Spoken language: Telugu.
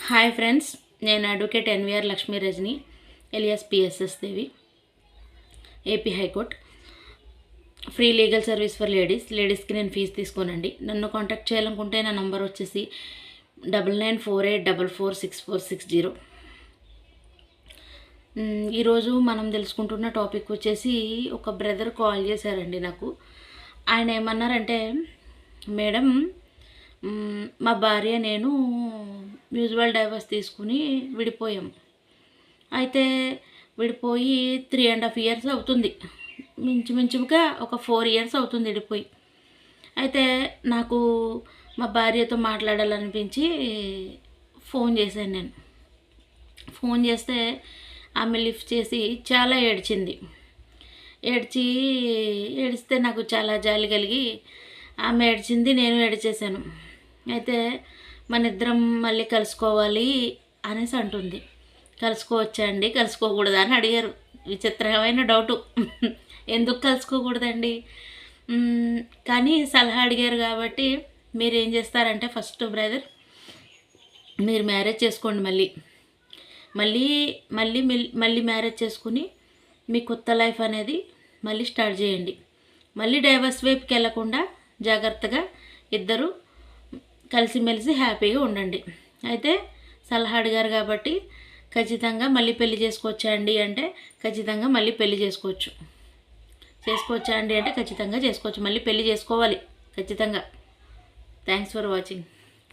హాయ్ ఫ్రెండ్స్, నేను advocate NVR Lakshmi Rajani alias PSS Devi, AP high court. Free legal service for లేడీస్కి నేను ఫీజు తీసుకోనండి. నన్ను కాంటాక్ట్ చేయాలనుకుంటే నా నంబర్ వచ్చేసి 9948446460. ఈరోజు మనం తెలుసుకుంటున్న టాపిక్ వచ్చేసి, ఒక బ్రదర్ కాల్ చేశారండి నాకు. ఆయన ఏమన్నారంటే, మేడం మా భార్య నేను మ్యూచువల్ డైవర్స్ తీసుకుని విడిపోయాం. అయితే విడిపోయి 3.5 years అవుతుంది. మించుమించుగా ఒక 4 years అవుతుంది విడిపోయి. అయితే నాకు మా భార్యతో మాట్లాడాలనిపించి ఫోన్ చేశాను. నేను ఫోన్ చేస్తే ఆమె లిఫ్ట్ చేసి చాలా ఏడిస్తే నాకు చాలా జాలి కలిగి ఆమె ఏడ్చింది, నేను ఏడ్చేశాను. అయితే మన ఇద్దరం మళ్ళీ కలుసుకోవాలి అనేసి అంటుంది. కలుసుకోవచ్చా అండి, కలుసుకోకూడదా అని అడిగారు. విచిత్రమైన డౌటు. ఎందుకు కలుసుకోకూడదండి? కానీ సలహా అడిగారు కాబట్టి మీరు ఏం చేస్తారంటే, ఫస్ట్ బ్రదర్ మీరు మ్యారేజ్ చేసుకోండి. మళ్ళీ మ్యారేజ్ చేసుకుని మీ కొత్త లైఫ్ అనేది మళ్ళీ స్టార్ట్ చేయండి. మళ్ళీ డైవర్స్ వైపుకి వెళ్ళకుండా జాగ్రత్తగా ఇద్దరు కలిసిమెలిసి హ్యాపీగా ఉండండి. అయితే సలహా అడిగారు కాబట్టి ఖచ్చితంగా మళ్ళీ పెళ్లి చేసుకోవచ్చా అండి అంటే, ఖచ్చితంగా మళ్ళీ పెళ్లి చేసుకోవచ్చా అండి అంటే ఖచ్చితంగా చేసుకోవచ్చు. మళ్ళీ పెళ్లి చేసుకోవాలి ఖచ్చితంగా. Thanks for watching.